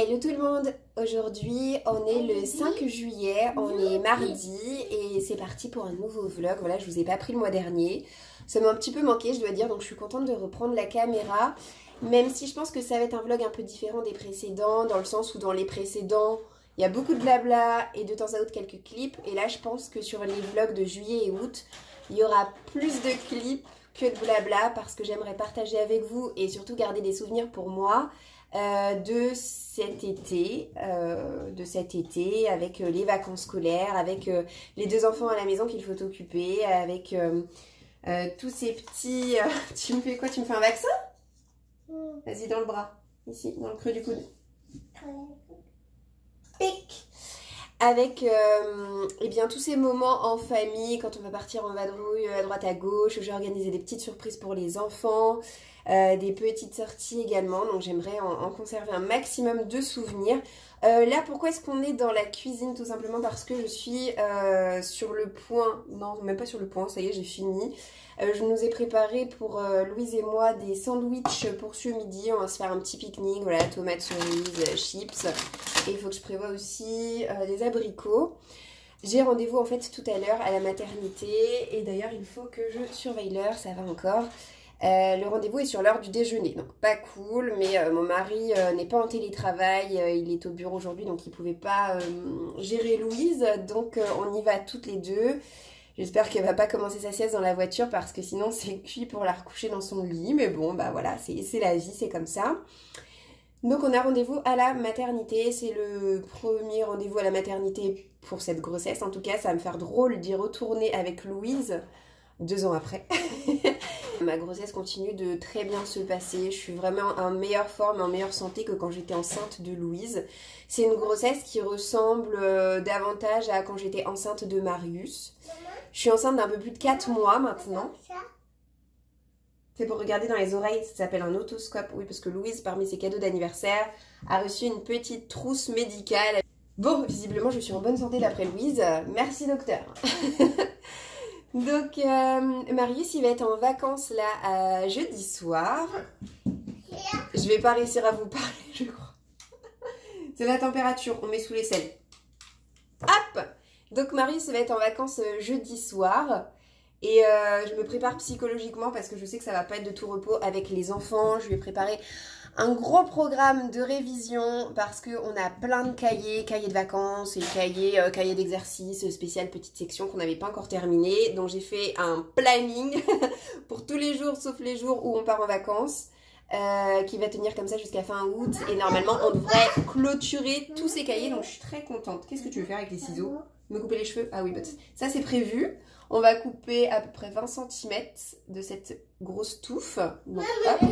Hello tout le monde, aujourd'hui on est le 5 juillet, on est mardi et c'est parti pour un nouveau vlog. Voilà, je vous ai pas pris le mois dernier, ça m'a un petit peu manqué je dois dire, donc je suis contente de reprendre la caméra. Même si je pense que ça va être un vlog un peu différent des précédents, dans le sens où dans les précédents il y a beaucoup de blabla et de temps à autre quelques clips. Et là je pense que sur les vlogs de juillet et août, il y aura plus de clips que de blabla parce que j'aimerais partager avec vous et surtout garder des souvenirs pour moi. De cet été, avec les vacances scolaires, avec les deux enfants à la maison qu'il faut occuper, avec tous ces petits... tu me fais quoi? Tu me fais un vaccin? Vas-y, dans le bras, ici, dans le creux du coude. Pic! Avec eh bien, tous ces moments en famille, quand on va partir en vadrouille à droite à gauche, j'ai organisé des petites surprises pour les enfants, des petites sorties également, donc j'aimerais en conserver un maximum de souvenirs. Là, pourquoi est-ce qu'on est dans la cuisine? Tout simplement parce que je suis sur le point, non, même pas sur le point, ça y est, j'ai fini. Je nous ai préparé pour Louise et moi des sandwichs pour ce midi. On va se faire un petit pique-nique, voilà, tomates, cerises, chips. Et il faut que je prévoie aussi des abricots. J'ai rendez-vous en fait tout à l'heure à la maternité. Et d'ailleurs, il faut que je surveille l'heure, ça va encore. Le rendez-vous est sur l'heure du déjeuner, donc pas cool, mais mon mari n'est pas en télétravail, il est au bureau aujourd'hui, donc il ne pouvait pas gérer Louise, donc on y va toutes les deux. J'espère qu'elle va pas commencer sa sieste dans la voiture parce que sinon c'est cuit pour la recoucher dans son lit, mais bon, bah voilà, c'est la vie, c'est comme ça. Donc on a rendez-vous à la maternité, c'est le premier rendez-vous à la maternité pour cette grossesse, en tout cas ça va me faire drôle d'y retourner avec Louise 2 ans après. Ma grossesse continue de très bien se passer, je suis vraiment en meilleure forme, en meilleure santé que quand j'étais enceinte de Louise. C'est une grossesse qui ressemble davantage à quand j'étais enceinte de Marius. Je suis enceinte d'un peu plus de 4 mois maintenant. C'est pour regarder dans les oreilles, ça s'appelle un otoscope. Oui, parce que Louise, parmi ses cadeaux d'anniversaire, a reçu une petite trousse médicale. Bon, visiblement, je suis en bonne santé d'après Louise. Merci docteur. Donc, Marius, il va être en vacances là, jeudi soir. Je vais pas réussir à vous parler, je crois. C'est la température, on met sous l'aisselle. Hop! Donc, Marius va être en vacances jeudi soir. Et je me prépare psychologiquement parce que je sais que ça va pas être de tout repos avec les enfants. Je lui ai préparé un gros programme de révision parce qu'on a plein de cahiers de vacances et cahiers d'exercices spécial petite section qu'on n'avait pas encore terminé. Donc j'ai fait un planning pour tous les jours sauf les jours où on part en vacances qui va tenir comme ça jusqu'à fin août. Et normalement on devrait clôturer tous ces cahiers, donc je suis très contente. Qu'est-ce que tu veux faire avec les ciseaux? Me couper les cheveux? Ah oui, ça c'est prévu. On va couper à peu près 20 cm de cette grosse touffe. Donc, hop.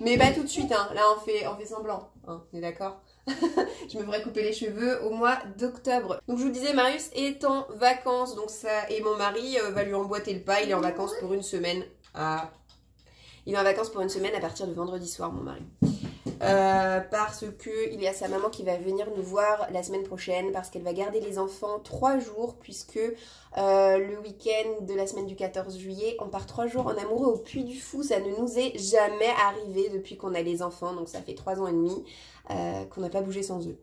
Mais pas tout de suite, hein. Là on fait semblant, hein. On est d'accord? Je me ferai couper les cheveux au mois d'octobre. Donc je vous disais, Marius est en vacances, donc ça, et mon mari va lui emboîter le pas. Il est en vacances pour une semaine. Il est en vacances pour une semaine à partir de vendredi soir, mon mari. Parce que il y a sa maman qui va venir nous voir la semaine prochaine parce qu'elle va garder les enfants 3 jours puisque le week-end de la semaine du 14 juillet on part 3 jours en amoureux au Puy du Fou. Ça ne nous est jamais arrivé depuis qu'on a les enfants, donc ça fait 3 ans et demi qu'on n'a pas bougé sans eux.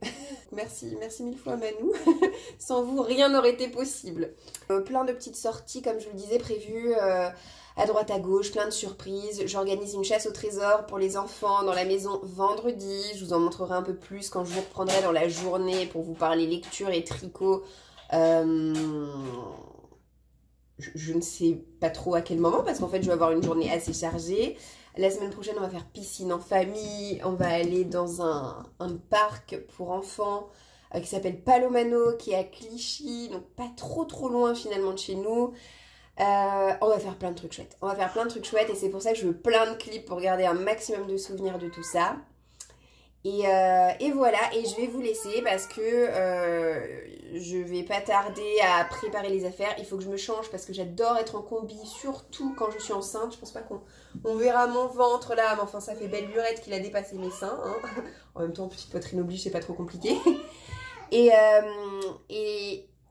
Merci mille fois Manou. Sans vous rien n'aurait été possible. Plein de petites sorties comme je vous le disais prévues à droite à gauche, plein de surprises. J'organise une chasse au trésor pour les enfants dans la maison vendredi. Je vous en montrerai un peu plus quand je vous reprendrai dans la journée pour vous parler lecture et tricot. Je ne sais pas trop à quel moment parce qu'en fait je vais avoir une journée assez chargée. La semaine prochaine on va faire piscine en famille. On va aller dans un parc pour enfants qui s'appelle Palomano, qui est à Clichy, donc pas trop loin finalement de chez nous. On va faire plein de trucs chouettes. On va faire plein de trucs chouettes et c'est pour ça que je veux plein de clips pour garder un maximum de souvenirs de tout ça. Et voilà, et je vais vous laisser parce que je vais pas tarder à préparer les affaires. Il faut que je me change parce que j'adore être en combi, surtout quand je suis enceinte. Je pense pas qu'on verra mon ventre là, mais enfin ça fait belle lurette qu'il a dépassé mes seins, hein. En même temps, petite poitrine oblige, c'est pas trop compliqué. Et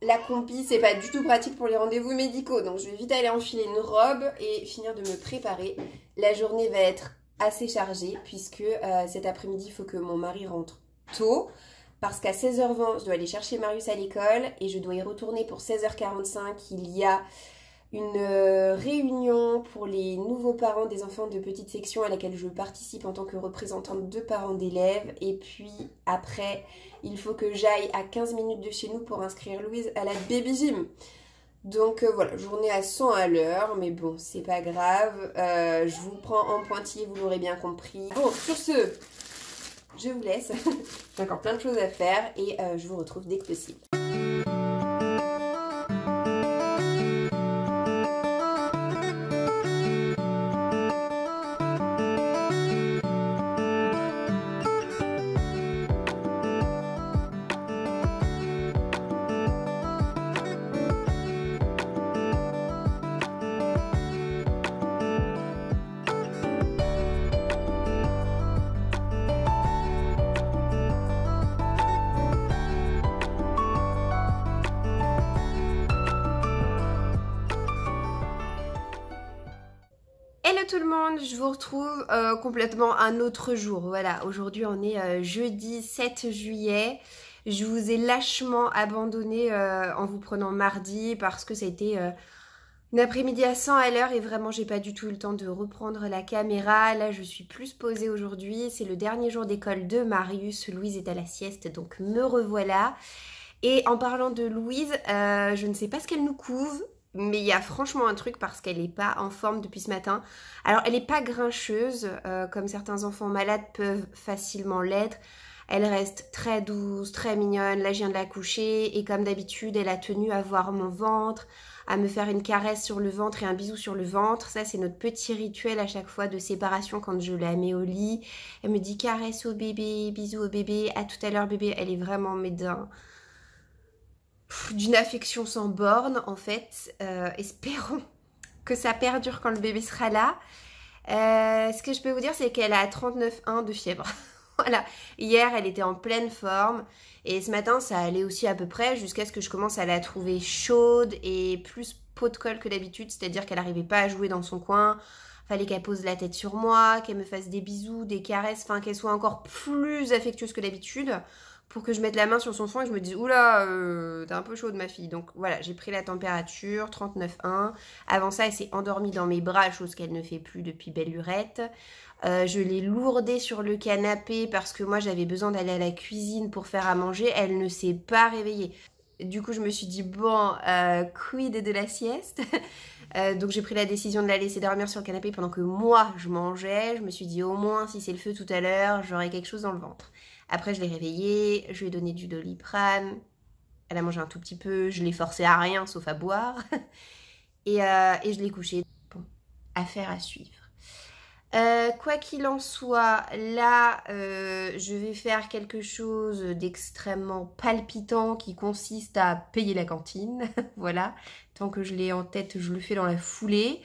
la combi, c'est pas du tout pratique pour les rendez-vous médicaux. Donc je vais vite aller enfiler une robe et finir de me préparer. La journée va être assez chargée puisque cet après-midi, il faut que mon mari rentre tôt parce qu'à 16h20, je dois aller chercher Marius à l'école et je dois y retourner pour 16h45. Il y a une réunion pour les nouveaux parents des enfants de petite section à laquelle je participe en tant que représentante de parents d'élèves. Et puis après, il faut que j'aille à 15 minutes de chez nous pour inscrire Louise à la baby gym. Donc voilà, journée à 100 à l'heure, mais bon, c'est pas grave. Je vous prends en pointillé, vous l'aurez bien compris. Bon, sur ce, je vous laisse. J'ai encore plein de choses à faire et je vous retrouve dès que possible. Hello tout le monde, je vous retrouve complètement un autre jour. Voilà, aujourd'hui on est jeudi 7 juillet. Je vous ai lâchement abandonné en vous prenant mardi parce que ça a été une après-midi à 100 à l'heure et vraiment j'ai pas du tout eu le temps de reprendre la caméra. Là je suis plus posée aujourd'hui, c'est le dernier jour d'école de Marius. Louise est à la sieste donc me revoilà. Et en parlant de Louise, je ne sais pas ce qu'elle nous couve. Mais il y a franchement un truc parce qu'elle n'est pas en forme depuis ce matin. Alors elle n'est pas grincheuse, comme certains enfants malades peuvent facilement l'être. Elle reste très douce, très mignonne. Là je viens de la coucher et comme d'habitude elle a tenu à voir mon ventre, à me faire une caresse sur le ventre et un bisou sur le ventre. Ça c'est notre petit rituel à chaque fois de séparation quand je la mets au lit. Elle me dit caresse au bébé, bisou au bébé, à tout à l'heure bébé. Elle est vraiment d'une affection sans borne en fait. Espérons que ça perdure quand le bébé sera là. Ce que je peux vous dire c'est qu'elle a 39,1 de fièvre. Voilà, hier elle était en pleine forme et ce matin ça allait aussi à peu près jusqu'à ce que je commence à la trouver chaude et plus pot de colle que d'habitude, c'est-à-dire qu'elle n'arrivait pas à jouer dans son coin. Fallait qu'elle pose la tête sur moi, qu'elle me fasse des bisous, des caresses, enfin qu'elle soit encore plus affectueuse que d'habitude pour que je mette la main sur son front et que je me dise « Oula, t'es un peu chaude ma fille ». Donc voilà, j'ai pris la température, 39,1. Avant ça, elle s'est endormie dans mes bras, chose qu'elle ne fait plus depuis belle lurette. Je l'ai lourdée sur le canapé parce que moi, j'avais besoin d'aller à la cuisine pour faire à manger. Elle ne s'est pas réveillée. Du coup, je me suis dit « Bon, quid de la sieste ?» Donc j'ai pris la décision de la laisser dormir sur le canapé pendant que moi, je mangeais. Je me suis dit « Au moins, si c'est le feu tout à l'heure, j'aurai quelque chose dans le ventre ». Après, je l'ai réveillée, je lui ai donné du Doliprane. Elle a mangé un tout petit peu, je l'ai forcée à rien sauf à boire. et je l'ai couchée. Bon, affaire à suivre. Quoi qu'il en soit, là, je vais faire quelque chose d'extrêmement palpitant qui consiste à payer la cantine. Voilà, tant que je l'ai en tête, je le fais dans la foulée.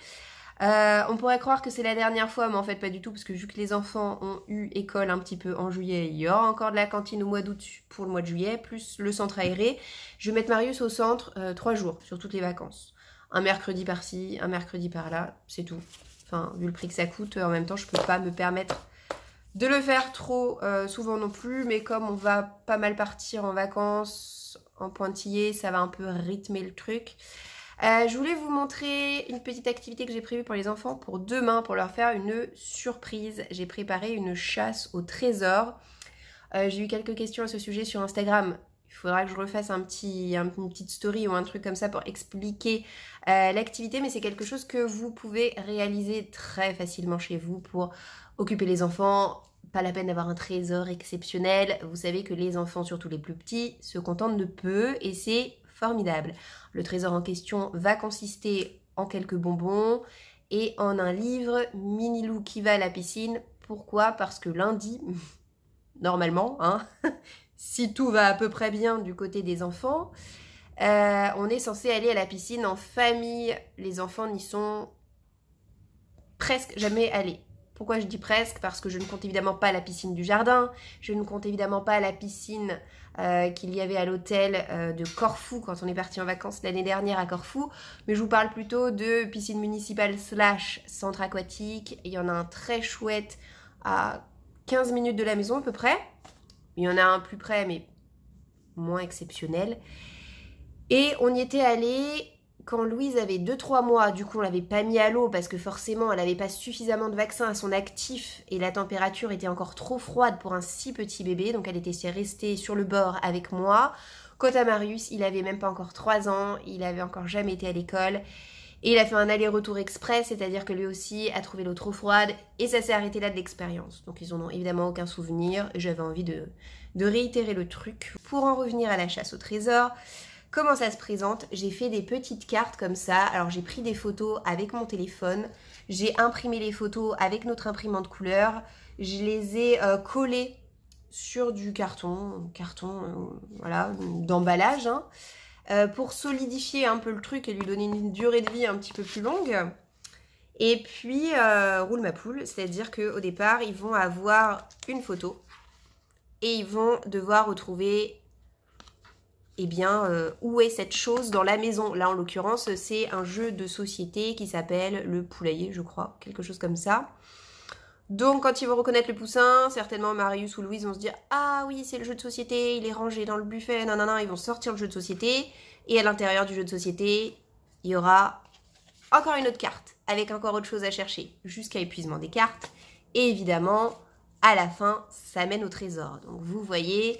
On pourrait croire que c'est la dernière fois, mais en fait pas du tout, parce que vu que les enfants ont eu école un petit peu en juillet, il y aura encore de la cantine au mois d'août pour le mois de juillet, plus le centre aéré. Je vais mettre Marius au centre 3 jours sur toutes les vacances. Un mercredi par-ci, un mercredi par-là, c'est tout. Enfin, vu le prix que ça coûte, en même temps, je peux pas me permettre de le faire trop souvent non plus, mais comme on va pas mal partir en vacances, en pointillé, ça va un peu rythmer le truc. Je voulais vous montrer une petite activité que j'ai prévue pour les enfants pour demain, pour leur faire une surprise. J'ai préparé une chasse au trésor. J'ai eu quelques questions à ce sujet sur Instagram. Il faudra que je refasse une petite story ou un truc comme ça pour expliquer l'activité, mais c'est quelque chose que vous pouvez réaliser très facilement chez vous pour occuper les enfants. Pas la peine d'avoir un trésor exceptionnel. Vous savez que les enfants, surtout les plus petits, se contentent de peu et c'est formidable. Le trésor en question va consister en quelques bonbons et en un livre Mini Lou qui va à la piscine. Pourquoi? Parce que lundi, normalement, hein, si tout va à peu près bien du côté des enfants, on est censé aller à la piscine en famille. Les enfants n'y sont presque jamais allés. Pourquoi je dis presque? Parce que je ne compte évidemment pas la piscine du jardin, je ne compte évidemment pas la piscine qu'il y avait à l'hôtel de Corfou quand on est parti en vacances l'année dernière à Corfou, mais je vous parle plutôt de piscine municipale / centre aquatique. Il y en a un très chouette à 15 minutes de la maison à peu près. Il y en a un plus près, mais moins exceptionnel. Et on y était allé quand Louise avait 2-3 mois. Du coup, on l'avait pas mis à l'eau parce que forcément, elle n'avait pas suffisamment de vaccin à son actif et la température était encore trop froide pour un si petit bébé. Donc, elle était restée sur le bord avec moi. Quant à Marius, il avait même pas encore 3 ans. Il avait encore jamais été à l'école. Et il a fait un aller-retour express, c'est-à-dire que lui aussi a trouvé l'eau trop froide et ça s'est arrêté là de l'expérience. Donc ils n'en ont évidemment aucun souvenir. J'avais envie de réitérer le truc. Pour en revenir à la chasse au trésor, comment ça se présente? J'ai fait des petites cartes comme ça. Alors j'ai pris des photos avec mon téléphone. J'ai imprimé les photos avec notre imprimante couleur. Je les ai collées sur du carton voilà, d'emballage, hein. Pour solidifier un peu le truc et lui donner une durée de vie un petit peu plus longue. Et puis, roule ma poule, c'est-à-dire qu'au départ, ils vont avoir une photo et ils vont devoir retrouver, eh bien, où est cette chose dans la maison. Là, en l'occurrence, c'est un jeu de société qui s'appelle le poulailler, je crois, quelque chose comme ça. Donc, quand ils vont reconnaître le poussin, certainement Marius ou Louise vont se dire « Ah oui, c'est le jeu de société, il est rangé dans le buffet, nanana », ils vont sortir le jeu de société. Et à l'intérieur du jeu de société, il y aura encore une autre carte, avec encore autre chose à chercher, jusqu'à épuisement des cartes. Et évidemment, à la fin, ça mène au trésor. Donc, vous voyez,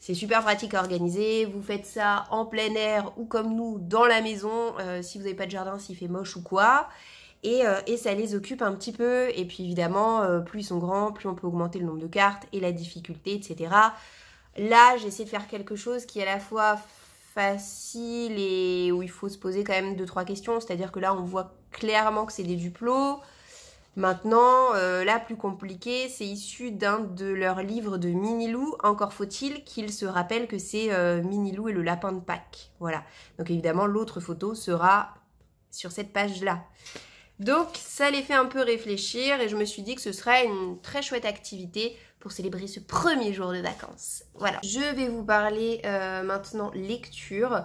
c'est super pratique à organiser. Vous faites ça en plein air ou comme nous, dans la maison, si vous n'avez pas de jardin, s'il fait moche ou quoi. Et ça les occupe un petit peu. Et puis évidemment, plus ils sont grands, plus on peut augmenter le nombre de cartes et la difficulté, etc. Là, j'essaie de faire quelque chose qui est à la fois facile et où il faut se poser quand même 2-3 questions. C'est-à-dire que là, on voit clairement que c'est des duplos. Maintenant, là, plus compliqué, c'est issu d'un de leurs livres de Minilou. Encore faut-il qu'ils se rappellent que c'est Minilou et le lapin de Pâques. Voilà. Donc évidemment, l'autre photo sera sur cette page-là. Donc, ça les fait un peu réfléchir et je me suis dit que ce serait une très chouette activité pour célébrer ce premier jour de vacances. Voilà. Je vais vous parler maintenant lecture,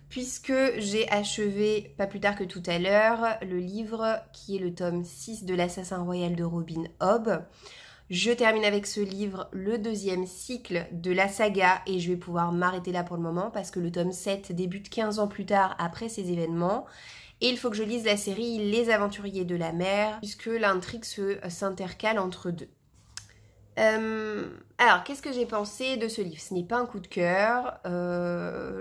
puisque j'ai achevé, pas plus tard que tout à l'heure, le livre qui est le tome 6 de l'Assassin Royal de Robin Hobb. Je termine avec ce livre le 2e cycle de la saga et je vais pouvoir m'arrêter là pour le moment parce que le tome 7 débute 15 ans plus tard après ces événements. Et il faut que je lise la série Les Aventuriers de la Mer, puisque l'intrigue s'intercale entre deux. Alors, qu'est-ce que j'ai pensé de ce livre? Ce n'est pas un coup de cœur.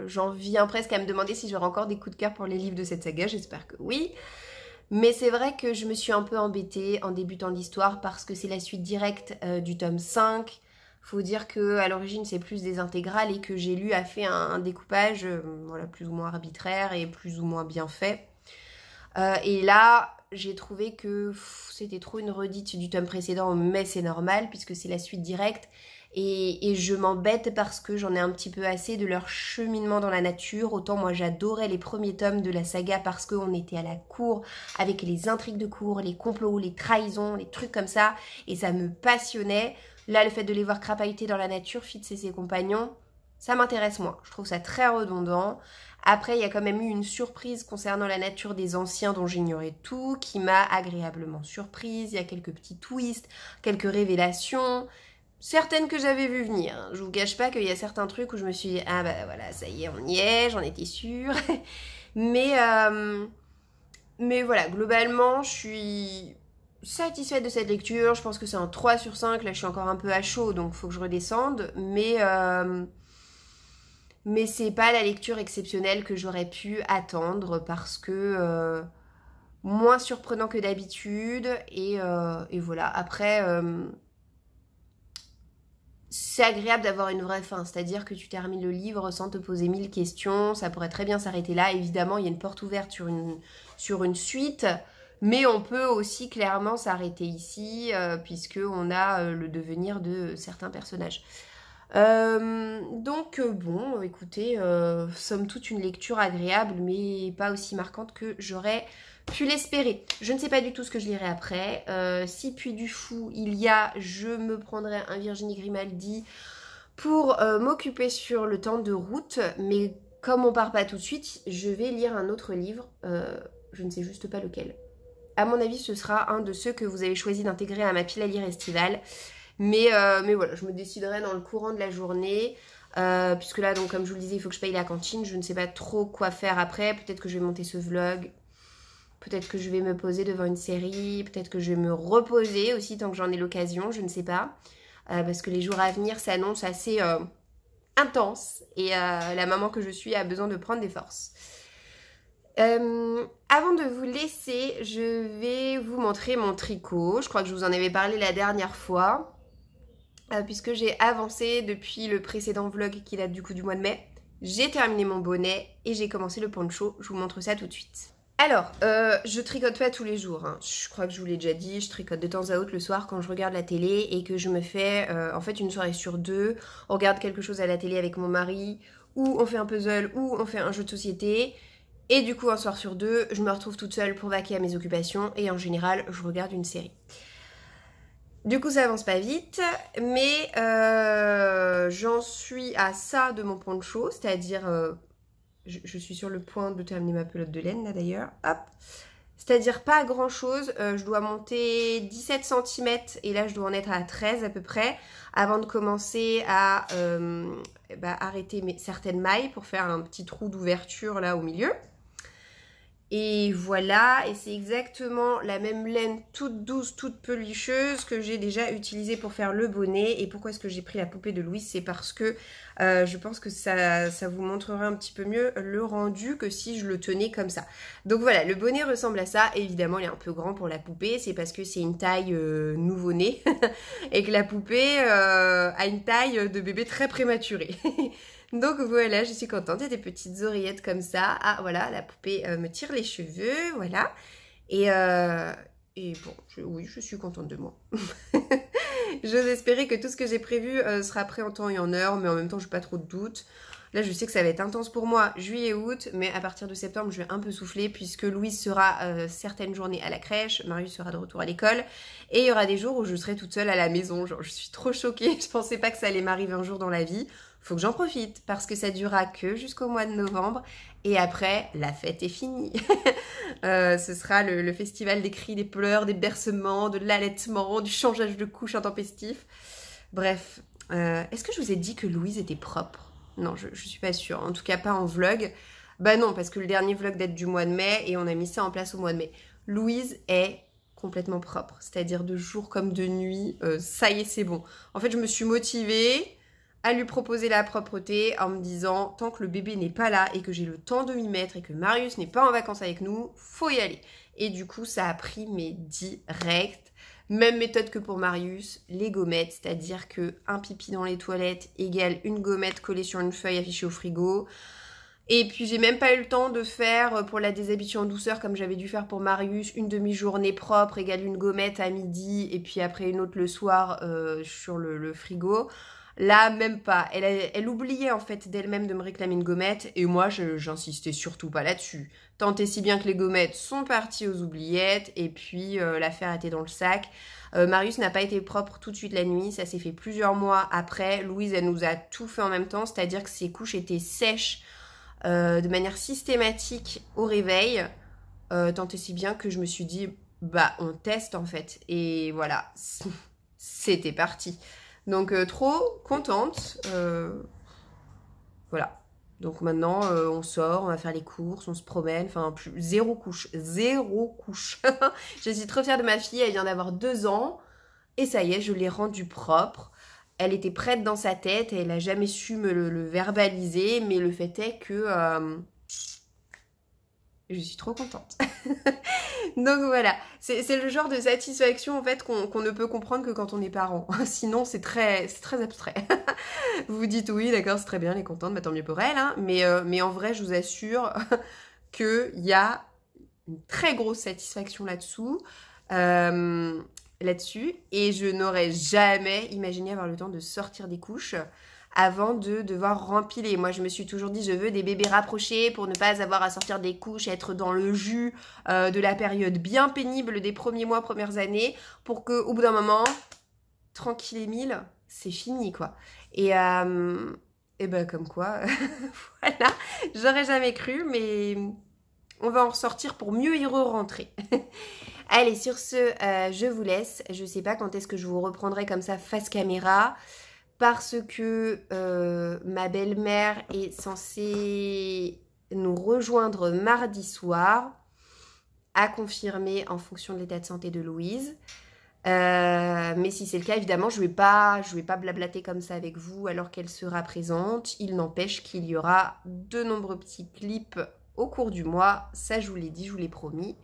J'en viens presque à me demander si j'aurai encore des coups de cœur pour les livres de cette saga. J'espère que oui. Mais c'est vrai que je me suis un peu embêtée en débutant l'histoire parce que c'est la suite directe du tome 5. Faut dire qu'à l'origine, c'est plus des intégrales et que j'ai lu a fait un découpage voilà, plus ou moins arbitraire et plus ou moins bien fait. Et là, j'ai trouvé que c'était trop une redite du tome précédent, mais c'est normal puisque c'est la suite directe. Et je m'embête parce que j'en ai un petit peu assez de leur cheminement dans la nature. Autant moi j'adorais les premiers tomes de la saga parce qu'on était à la cour avec les intrigues de cour, les complots, les trahisons, les trucs comme ça. Et ça me passionnait. Là, le fait de les voir crapahuter dans la nature, Fitz et ses compagnons, ça m'intéresse moins. Je trouve ça très redondant. Après, il y a quand même eu une surprise concernant la nature des anciens dont j'ignorais tout, qui m'a agréablement surprise. Il y a quelques petits twists, quelques révélations, certaines que j'avais vu venir. Je vous cache pas qu'il y a certains trucs où je me suis dit « Ah bah voilà, ça y est, on y est, j'en étais sûre. » mais voilà, globalement, je suis satisfaite de cette lecture. Je pense que c'est un 3 sur 5. Là, je suis encore un peu à chaud, donc il faut que je redescende. Mais c'est pas la lecture exceptionnelle que j'aurais pu attendre parce que moins surprenant que d'habitude. Et voilà, après, c'est agréable d'avoir une vraie fin. C'est-à-dire que tu termines le livre sans te poser 1000 questions. Ça pourrait très bien s'arrêter là. Évidemment, il y a une porte ouverte sur une suite. Mais on peut aussi clairement s'arrêter ici puisqu'on a le devenir de certains personnages. Donc bon, écoutez, somme toute une lecture agréable mais pas aussi marquante que j'aurais pu l'espérer. Je ne sais pas du tout ce que je lirai après. Si Puy du Fou il y a, je me prendrai un Virginie Grimaldi pour m'occuper sur le temps de route, mais comme on part pas tout de suite, je vais lire un autre livre, je ne sais juste pas lequel. À mon avis, ce sera un de ceux que vous avez choisi d'intégrer à ma pile à lire estivale. Mais voilà, je me déciderai dans le courant de la journée. Puisque là, donc, comme je vous le disais, il faut que je paye la cantine. Je ne sais pas trop quoi faire après. Peut-être que je vais monter ce vlog. Peut-être que je vais me poser devant une série. Peut-être que je vais me reposer aussi tant que j'en ai l'occasion. Je ne sais pas. Parce que les jours à venir s'annoncent assez intenses. Et la maman que je suis a besoin de prendre des forces. Avant de vous laisser, je vais vous montrer mon tricot. Je crois que je vous en avais parlé la dernière fois. Puisque j'ai avancé depuis le précédent vlog qui date du coup du mois de mai. J'ai terminé mon bonnet et j'ai commencé le poncho. Je vous montre ça tout de suite. Alors, je tricote pas tous les jours. Hein. Je crois que je vous l'ai déjà dit. Je tricote de temps à autre le soir quand je regarde la télé et que je me fais en fait une soirée sur deux. On regarde quelque chose à la télé avec mon mari, ou on fait un puzzle, ou on fait un jeu de société. Et du coup, un soir sur deux, je me retrouve toute seule pour vaquer à mes occupations et en général, je regarde une série. Du coup, ça avance pas vite, mais j'en suis à ça de mon poncho, c'est-à-dire, je suis sur le point de terminer ma pelote de laine là d'ailleurs, hop, c'est-à-dire pas grand-chose, je dois monter 17 cm et là je dois en être à 13 à peu près, avant de commencer à arrêter certaines mailles pour faire un petit trou d'ouverture là au milieu. Et voilà, et c'est exactement la même laine toute douce, toute pelucheuse que j'ai déjà utilisée pour faire le bonnet. Et pourquoi est-ce que j'ai pris la poupée de Louise? C'est parce que je pense que ça vous montrera un petit peu mieux le rendu que si je le tenais comme ça. Donc voilà, le bonnet ressemble à ça. Évidemment, il est un peu grand pour la poupée, c'est parce que c'est une taille nouveau-né et que la poupée a une taille de bébé très prématuré. Donc voilà, je suis contente, il y a des petites oreillettes comme ça. Ah voilà, la poupée me tire les cheveux, voilà. Et bon, oui, je suis contente de moi. J'ose espérer que tout ce que j'ai prévu sera prêt en temps et en heure, mais en même temps, je n'ai pas trop de doutes. Là, je sais que ça va être intense pour moi, juillet et août, mais à partir de septembre, je vais un peu souffler puisque Louise sera certaines journées à la crèche, Marius sera de retour à l'école, et il y aura des jours où je serai toute seule à la maison. Genre, je suis trop choquée, je pensais pas que ça allait m'arriver un jour dans la vie. Faut que j'en profite parce que ça durera que jusqu'au mois de novembre et après la fête est finie. Ce sera le festival des cris, des pleurs, des bercements, de l'allaitement, du changeage de couche intempestif. Bref, est-ce que je vous ai dit que Louise était propre? Non, je suis pas sûre, en tout cas pas en vlog. Bah non, parce que le dernier vlog date du mois de mai et on a mis ça en place au mois de mai. Louise est complètement propre, c'est-à-dire de jour comme de nuit, ça y est c'est bon. En fait je me suis motivée à lui proposer la propreté en me disant tant que le bébé n'est pas là et que j'ai le temps de m'y mettre et que Marius n'est pas en vacances avec nous, faut y aller. Et du coup, ça a pris mes direct. Même méthode que pour Marius, les gommettes, c'est-à-dire que un pipi dans les toilettes égale une gommette collée sur une feuille affichée au frigo. Et puis j'ai même pas eu le temps de faire pour la déshabituer en douceur comme j'avais dû faire pour Marius, une demi-journée propre égale une gommette à midi et puis après une autre le soir sur le frigo. Là, même pas. Elle oubliait en fait d'elle-même de me réclamer une gommette et moi, j'insistais surtout pas là-dessus. Tant et si bien que les gommettes sont parties aux oubliettes et puis l'affaire était dans le sac. Marius n'a pas été propre tout de suite la nuit, ça s'est fait plusieurs mois après. Louise, elle nous a tout fait en même temps, c'est-à-dire que ses couches étaient sèches de manière systématique au réveil. Tant et si bien que je me suis dit, bah on teste en fait. Et voilà, c'était parti. Donc trop contente, voilà. Donc maintenant on sort, on va faire les courses, on se promène, enfin zéro couche, zéro couche. Je suis trop fière de ma fille, elle vient d'avoir 2 ans et ça y est, je l'ai rendue propre. Elle était prête dans sa tête et elle n'a jamais su me le verbaliser, mais le fait est que je suis trop contente. Donc voilà, c'est le genre de satisfaction en fait qu'on ne peut comprendre que quand on est parent. Sinon c'est très abstrait. Vous vous dites oui d'accord c'est très bien, elle est contente, bah, tant mieux pour elle. Hein. Mais en vrai je vous assure qu'il y a une très grosse satisfaction là-dessous. Et je n'aurais jamais imaginé avoir le temps de sortir des couches avant de devoir rempiler. Moi, je me suis toujours dit, je veux des bébés rapprochés pour ne pas avoir à sortir des couches, être dans le jus de la période bien pénible des premiers mois, premières années, pour qu'au bout d'un moment, tranquille et mille, c'est fini, quoi. Et ben, comme quoi, voilà, j'aurais jamais cru, mais on va en ressortir pour mieux y re-rentrer. Allez, sur ce, je vous laisse. Je sais pas quand est-ce que je vous reprendrai comme ça face caméra. Parce que ma belle-mère est censée nous rejoindre mardi soir. À confirmer en fonction de l'état de santé de Louise. Mais si c'est le cas, évidemment, je vais pas blablater comme ça avec vous alors qu'elle sera présente. Il n'empêche qu'il y aura de nombreux petits clips au cours du mois. Ça, je vous l'ai dit, je vous l'ai promis.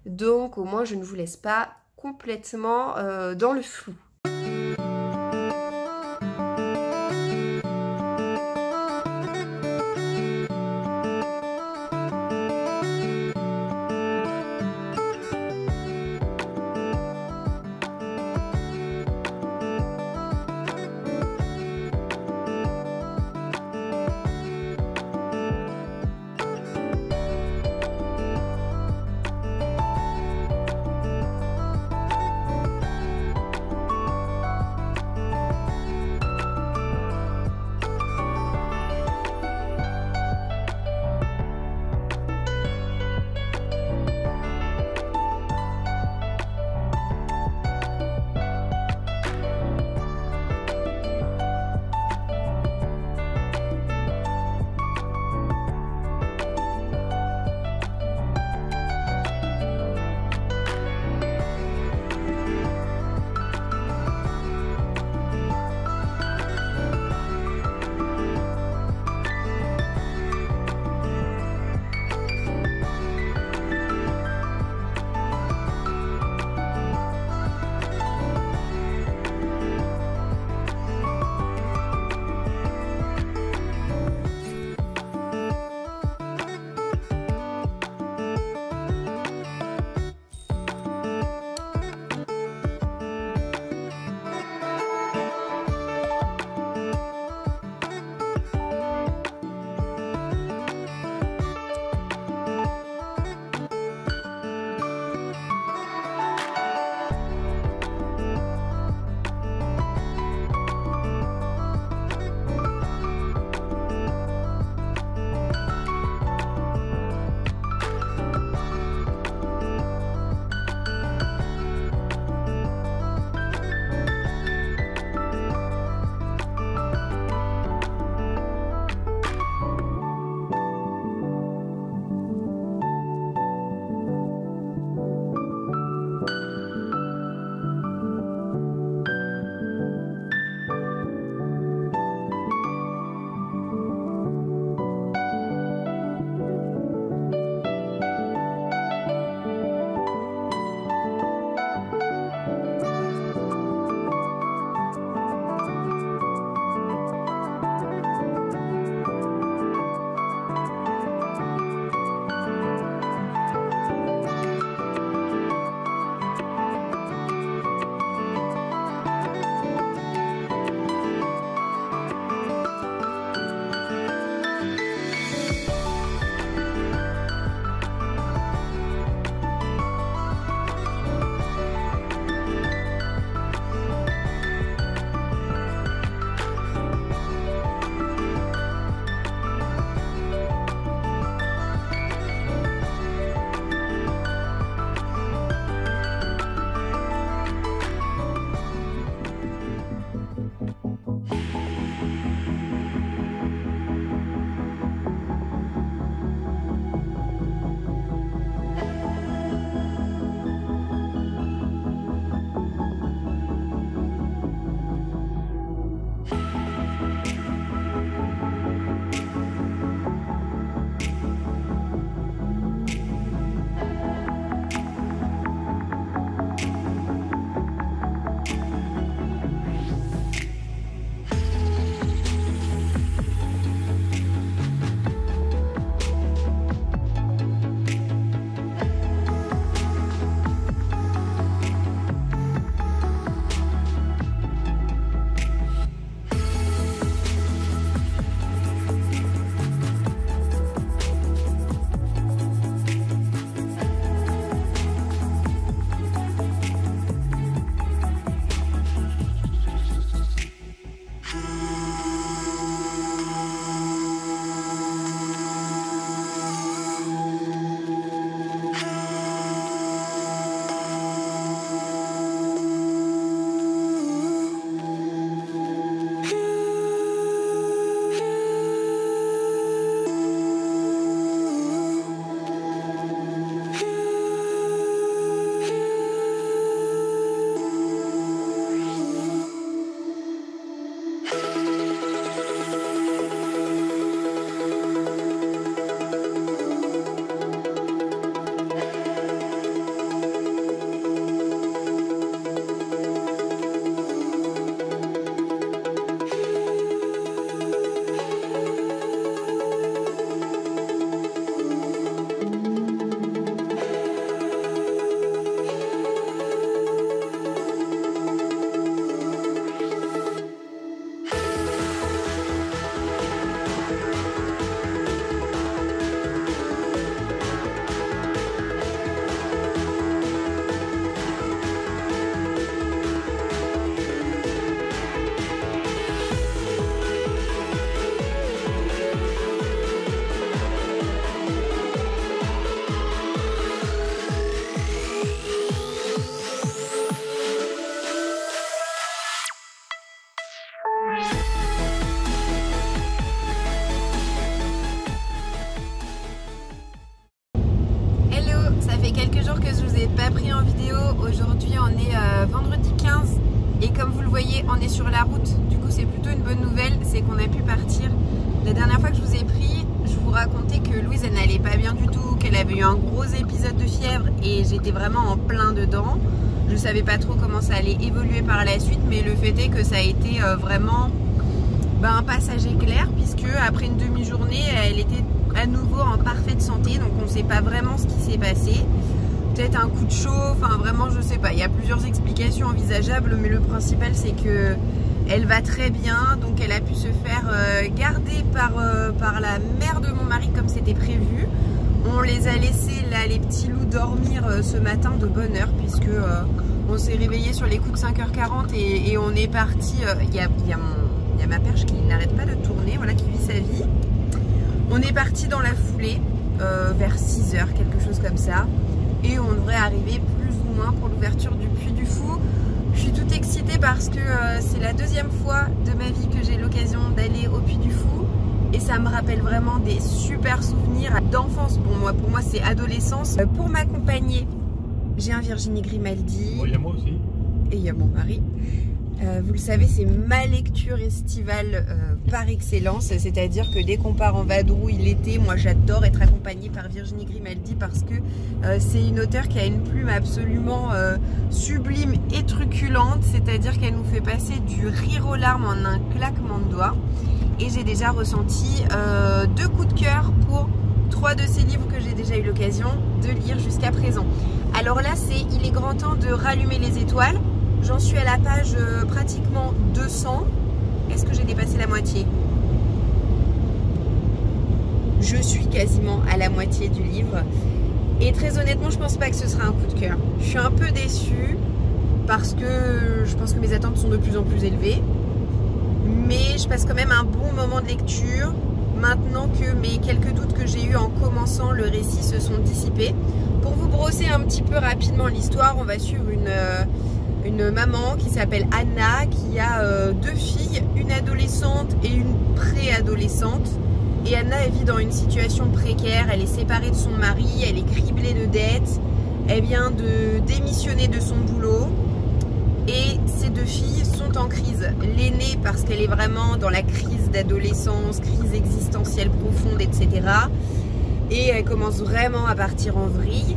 Donc, au moins, je ne vous laisse pas complètement dans le flou. Ça fait quelques jours que je vous ai pas pris en vidéo. Aujourd'hui on est vendredi 15 et comme vous le voyez on est sur la route. Du coup c'est plutôt une bonne nouvelle, c'est qu'on a pu partir. La dernière fois que je vous ai pris, je vous racontais que Louise elle n'allait pas bien du tout, qu'elle avait eu un gros épisode de fièvre et j'étais vraiment en plein dedans. Je savais pas trop comment ça allait évoluer par la suite, mais le fait est que ça a été vraiment un passage éclair, puisque après une demi-journée elle était à nouveau en parfaite santé, donc on ne sait pas vraiment ce qui s'est passé. Peut-être un coup de chaud, enfin vraiment je sais pas, il y a plusieurs explications envisageables, mais le principal c'est que elle va très bien, donc elle a pu se faire garder par la mère de mon mari comme c'était prévu. On les a laissés là, les petits loups, dormir ce matin de bonne heure, puisque on s'est réveillé sur les coups de 5h40 et on est parti. Il y a ma perche qui n'arrête pas de tourner, voilà, qui vit sa vie. On est parti dans la foulée vers 6h, quelque chose comme ça, et on devrait arriver plus ou moins pour l'ouverture du Puy du Fou. Je suis toute excitée parce que c'est la deuxième fois de ma vie que j'ai l'occasion d'aller au Puy du Fou. Et ça me rappelle vraiment des super souvenirs d'enfance. Bon, pour moi c'est adolescence. Pour m'accompagner, j'ai un Virginie Grimaldi. Oh, il y a moi aussi. Et il y a mon mari. Vous le savez, c'est ma lecture estivale par excellence. C'est-à-dire que dès qu'on part en vadrouille l'été, moi j'adore être accompagnée par Virginie Grimaldi parce que c'est une auteure qui a une plume absolument sublime et truculente. C'est-à-dire qu'elle nous fait passer du rire aux larmes en un claquement de doigts. Et j'ai déjà ressenti 2 coups de cœur pour 3 de ces livres que j'ai déjà eu l'occasion de lire jusqu'à présent. Alors là, il est grand temps de rallumer les étoiles. J'en suis à la page pratiquement 200. Est-ce que j'ai dépassé la moitié? Je suis quasiment à la moitié du livre. Et très honnêtement, je pense pas que ce sera un coup de cœur. Je suis un peu déçue parce que je pense que mes attentes sont de plus en plus élevées. Mais je passe quand même un bon moment de lecture maintenant que mes quelques doutes que j'ai eu en commençant le récit se sont dissipés. Pour vous brosser un petit peu rapidement l'histoire, on va suivre une maman qui s'appelle Anna, qui a 2 filles, une adolescente et une préadolescente. Et Anna, elle vit dans une situation précaire, elle est séparée de son mari, elle est criblée de dettes, elle vient de démissionner de son boulot. Et ces 2 filles sont en crise. L'aînée parce qu'elle est vraiment dans la crise d'adolescence, crise existentielle profonde, etc. Et elle commence vraiment à partir en vrille.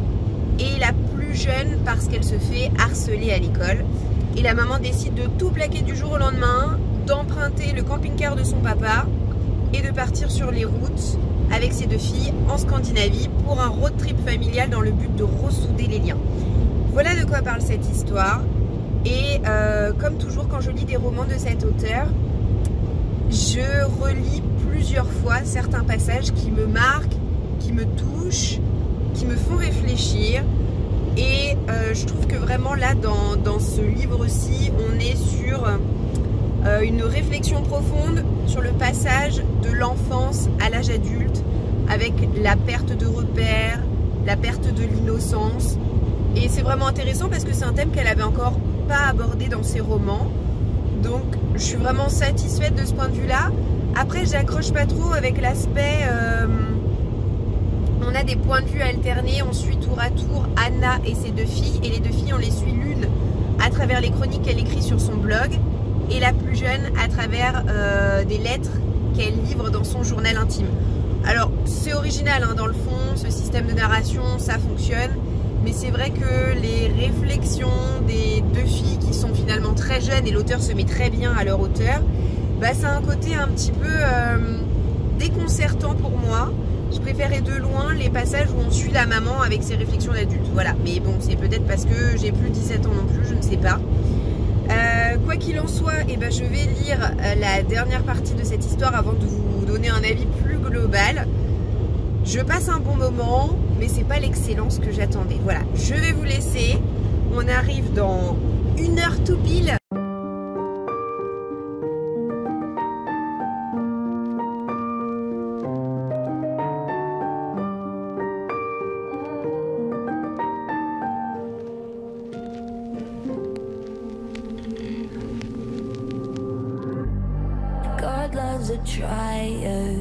Et la plus jeune parce qu'elle se fait harceler à l'école. Et la maman décide de tout plaquer du jour au lendemain, d'emprunter le camping-car de son papa et de partir sur les routes avec ses 2 filles en Scandinavie pour un road trip familial dans le but de ressouder les liens. Voilà de quoi parle cette histoire. Et comme toujours quand je lis des romans de cet auteur, je relis plusieurs fois certains passages qui me marquent, qui me touchent, qui me font réfléchir. Et je trouve que vraiment là dans ce livre-ci, on est sur une réflexion profonde sur le passage de l'enfance à l'âge adulte, avec la perte de repères, la perte de l'innocence. Et c'est vraiment intéressant parce que c'est un thème qu'elle avait encore pas abordé dans ses romans, donc je suis vraiment satisfaite de ce point de vue là. Après j'accroche pas trop avec l'aspect on a des points de vue alternés, on suit tour à tour Anna et ses 2 filles, et les 2 filles on les suit l'une à travers les chroniques qu'elle écrit sur son blog et la plus jeune à travers des lettres qu'elle livre dans son journal intime. Alors c'est original hein, dans le fond, ce système de narration ça fonctionne. Mais c'est vrai que les réflexions des 2 filles qui sont finalement très jeunes, et l'auteur se met très bien à leur hauteur, ça a un côté un petit peu déconcertant pour moi. Je préférais de loin les passages où on suit la maman avec ses réflexions d'adulte. Voilà, mais bon, c'est peut-être parce que j'ai plus 17 ans non plus, je ne sais pas. Quoi qu'il en soit, je vais lire la dernière partie de cette histoire avant de vous donner un avis plus global. Je passe un bon moment, mais c'est pas l'excellence que j'attendais. Voilà, je vais vous laisser. On arrive dans 1 heure tout pile. God loves a trier.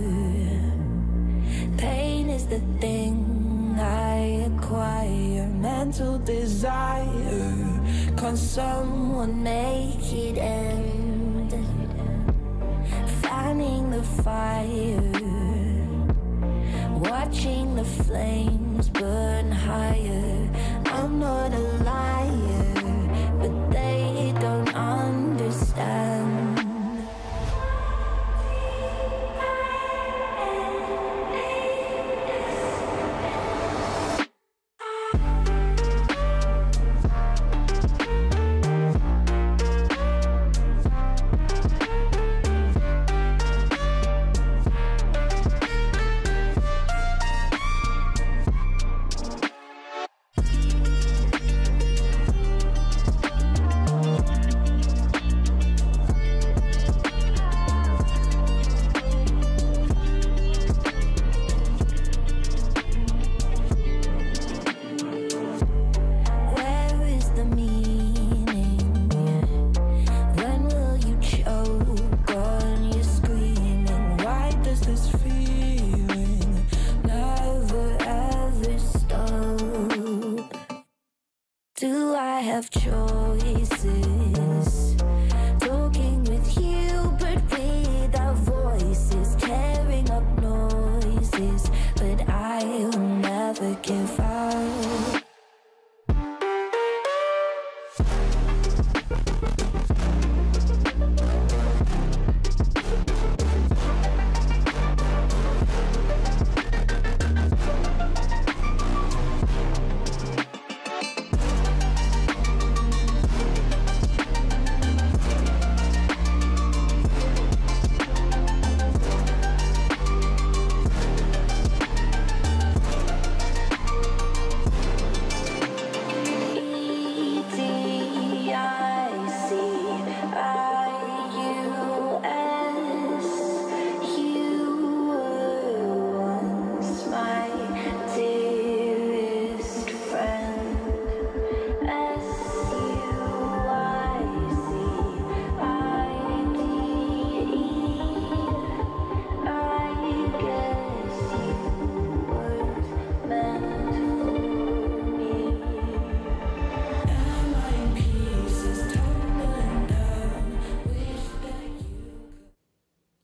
Pain is the thing I acquire. mental desire. Can someone make it end? Fanning the fire, watching the flames burn higher. I'm not a liar, but they don't understand. Do I have choices? Talking with you, but without voices, tearing up noises, but I'll never give up.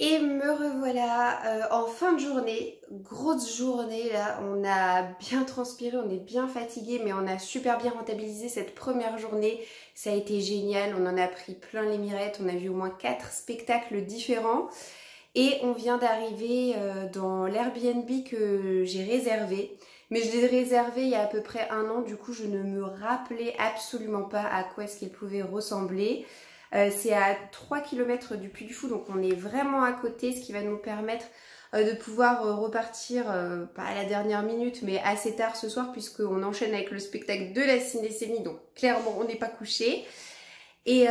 Et me revoilà en fin de journée, grosse journée là, on a bien transpiré, on est bien fatigué, mais on a super bien rentabilisé cette première journée, ça a été génial, on en a pris plein les mirettes, on a vu au moins 4 spectacles différents et on vient d'arriver dans l'Airbnb que j'ai réservé, mais je l'ai réservé il y a à peu près 1 an, du coup je ne me rappelais absolument pas à quoi est-ce qu'il pouvait ressembler. C'est à 3 km du Puy du Fou, donc on est vraiment à côté, ce qui va nous permettre de pouvoir repartir, pas à la dernière minute, mais assez tard ce soir, puisqu'on enchaîne avec le spectacle de la Ciné-Sénie, donc clairement on n'est pas couché. Et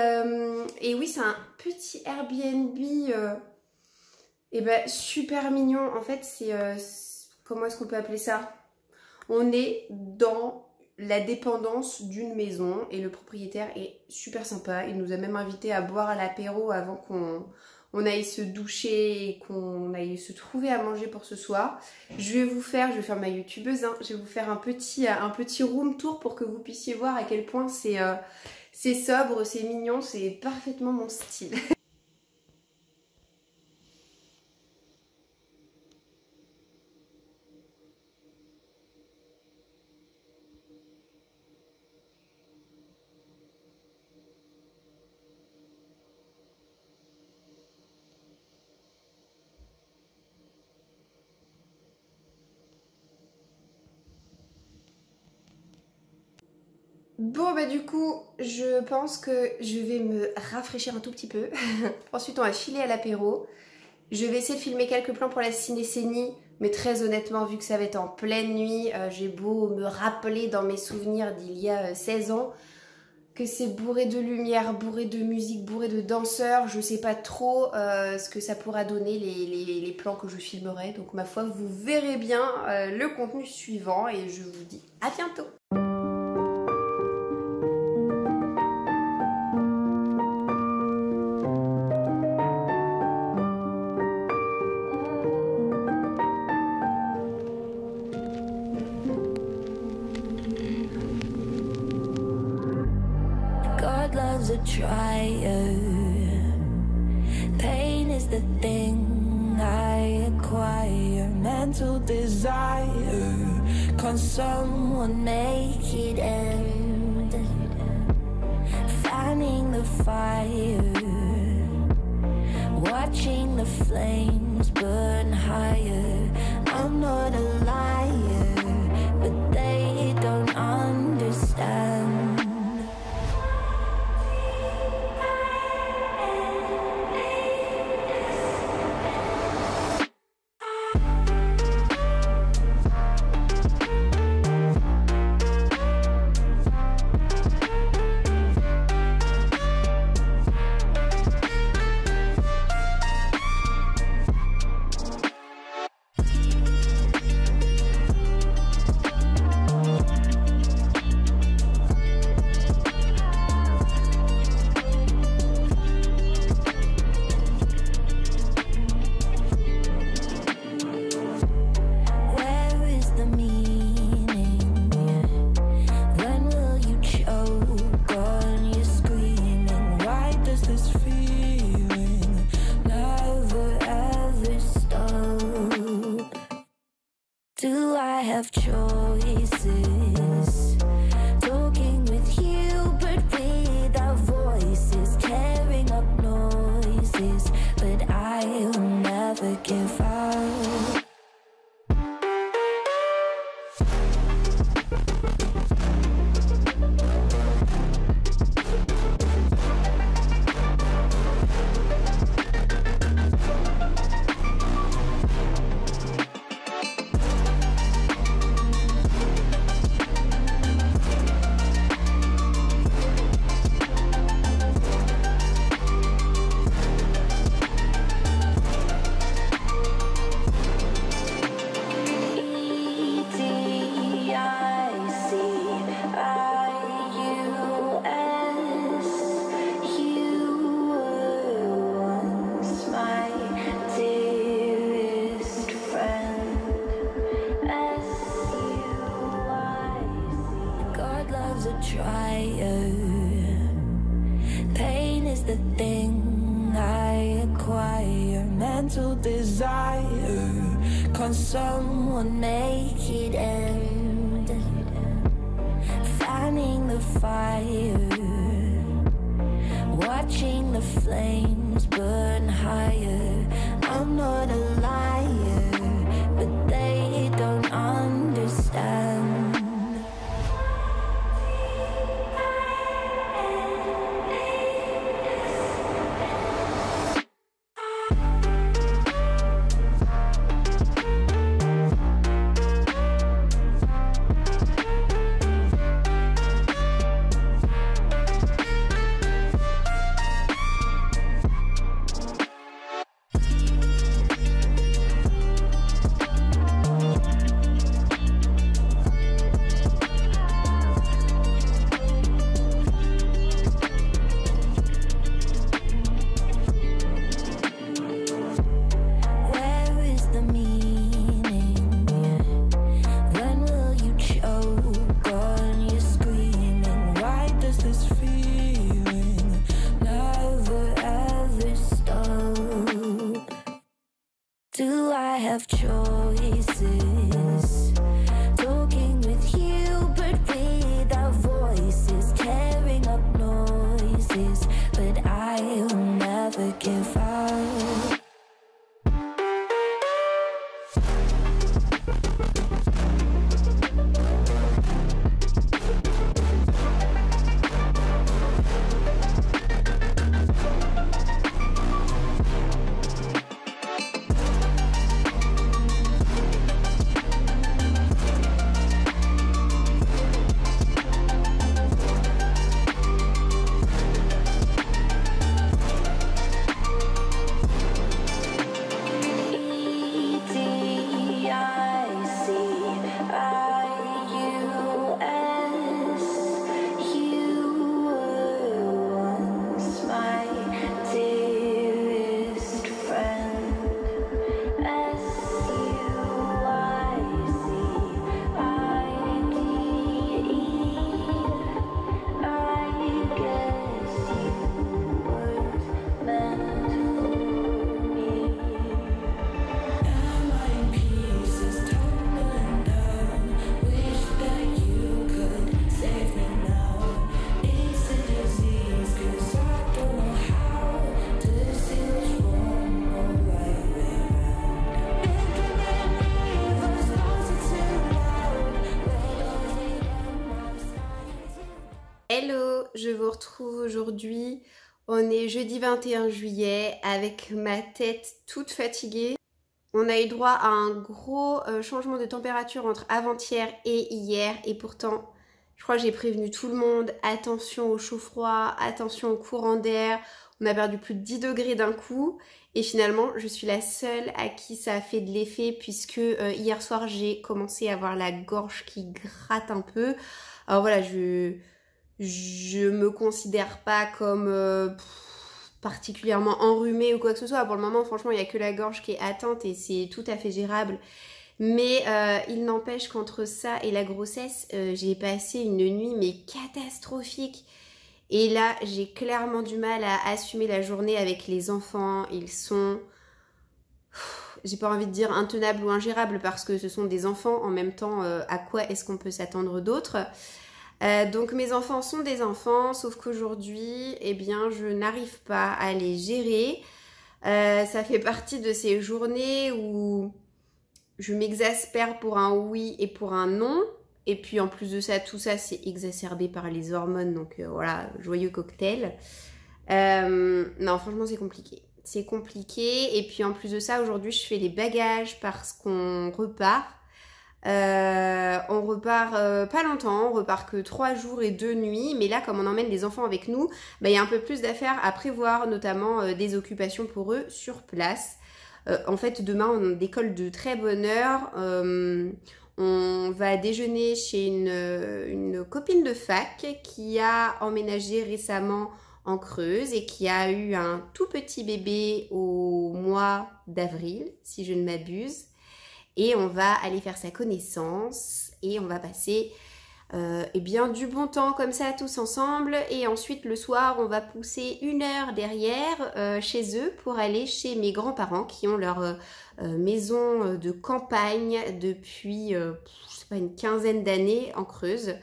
oui, c'est un petit Airbnb super mignon. En fait, c'est... comment est-ce qu'on peut appeler ça? On est dans la dépendance d'une maison et le propriétaire est super sympa. Il nous a même invité à boire à l'apéro avant qu'on aille se doucher et qu'on aille se trouver à manger pour ce soir. Je vais faire ma youtubeuse, hein, je vais vous faire un petit room tour pour que vous puissiez voir à quel point c'est sobre, c'est mignon, c'est parfaitement mon style. Bon bah du coup je pense que je vais me rafraîchir un tout petit peu. Ensuite on va filer à l'apéro. Je vais essayer de filmer quelques plans pour la Ciné-Sénie, mais très honnêtement vu que ça va être en pleine nuit, j'ai beau me rappeler dans mes souvenirs d'il y a 16 ans que c'est bourré de lumière, bourré de musique, bourré de danseurs. Je sais pas trop ce que ça pourra donner les plans que je filmerai, donc ma foi vous verrez bien le contenu suivant et je vous dis à bientôt. God loves a trier. Pain is the thing I acquire. Mental desire. Can someone make it end? Fanning the fire. Watching the flames burn higher. I'm not a liar, but they don't understand. Do I have choices? Talking with you, but without voices, tearing up noises, but I'll never give up. Pain is the thing I acquire. Mental desire. Can someone make it end? Fanning the fire. Watching the flames burn higher. I'm not a liar, but they don't understand. Hello, je vous retrouve aujourd'hui. On est jeudi 21 juillet avec ma tête toute fatiguée. On a eu droit à un gros changement de température entre avant-hier et hier et pourtant je crois que j'ai prévenu tout le monde, attention au chaud-froid, attention au courant d'air. On a perdu plus de 10 degrés d'un coup et finalement je suis la seule à qui ça a fait de l'effet puisque hier soir j'ai commencé à avoir la gorge qui gratte un peu. Alors voilà, je me considère pas comme particulièrement enrhumée ou quoi que ce soit. Pour le moment franchement il n'y a que la gorge qui est atteinte et c'est tout à fait gérable. Mais il n'empêche qu'entre ça et la grossesse, j'ai passé une nuit mais catastrophique. Et là, j'ai clairement du mal à assumer la journée avec les enfants. Ils sont, j'ai pas envie de dire intenables ou ingérables parce que ce sont des enfants. En même temps, à quoi est-ce qu'on peut s'attendre d'autre ? Donc mes enfants sont des enfants, sauf qu'aujourd'hui, eh bien, je n'arrive pas à les gérer. Ça fait partie de ces journées où je m'exaspère pour un oui et pour un non. Et puis en plus de ça, tout ça c'est exacerbé par les hormones. Donc voilà, joyeux cocktail. Non, franchement c'est compliqué. C'est compliqué. Et puis en plus de ça, aujourd'hui je fais les bagages parce qu'on repart. On repart pas longtemps, on repart que 3 jours et 2 nuits. Mais là, comme on emmène les enfants avec nous, bah, y a un peu plus d'affaires à prévoir, notamment des occupations pour eux sur place. En fait, demain, on décolle de très bonne heure. On va déjeuner chez une copine de fac qui a emménagé récemment en Creuse et qui a eu un tout petit bébé au mois d'avril, si je ne m'abuse. Et on va aller faire sa connaissance et on va passer eh bien, du bon temps comme ça tous ensemble. Et ensuite le soir on va pousser 1 heure derrière chez eux pour aller chez mes grands-parents qui ont leur maison de campagne depuis je sais pas, une quinzaine d'années en Creuse.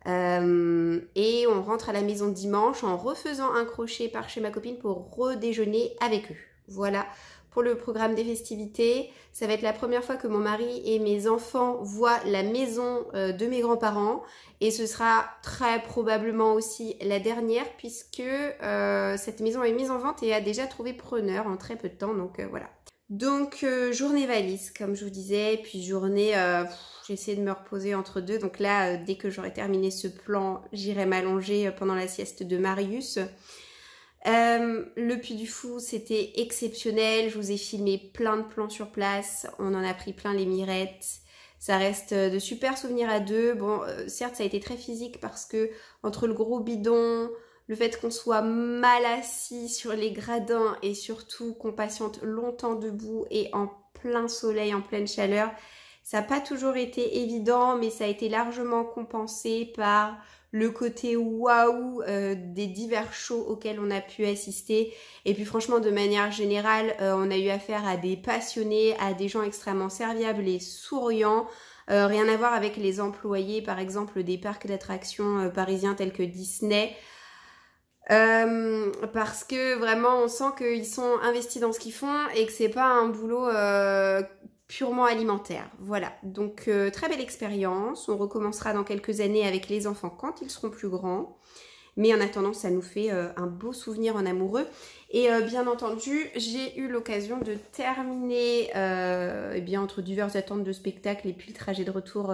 Et on rentre à la maison dimanche en refaisant un crochet par chez ma copine pour redéjeuner avec eux. Voilà pour le programme des festivités. Ça va être la première fois que mon mari et mes enfants voient la maison de mes grands-parents. Et ce sera très probablement aussi la dernière puisque cette maison est mise en vente et a déjà trouvé preneur en très peu de temps. Donc voilà. Donc journée valise comme je vous disais. Puis journée, j'ai essayé de me reposer entre deux. Donc là, dès que j'aurai terminé ce plan, j'irai m'allonger pendant la sieste de Marius. Le Puy du Fou c'était exceptionnel, je vous ai filmé plein de plans sur place, on en a pris plein les mirettes, ça reste de super souvenirs à deux. Bon certes ça a été très physique parce que entre le gros bidon, le fait qu'on soit mal assis sur les gradins et surtout qu'on patiente longtemps debout et en plein soleil, en pleine chaleur, ça n'a pas toujours été évident mais ça a été largement compensé par le côté waouh des divers shows auxquels on a pu assister. Et puis franchement, de manière générale, on a eu affaire à des passionnés, à des gens extrêmement serviables et souriants. Rien à voir avec les employés, par exemple, des parcs d'attractions parisiens tels que Disney. Parce que vraiment, on sent qu'ils sont investis dans ce qu'ils font et que c'est pas un boulot purement alimentaire. Voilà, donc très belle expérience. On recommencera dans quelques années avec les enfants quand ils seront plus grands. Mais en attendant, ça nous fait un beau souvenir en amoureux. Et bien entendu, j'ai eu l'occasion de terminer eh bien, entre diverses attentes de spectacle et puis le trajet de retour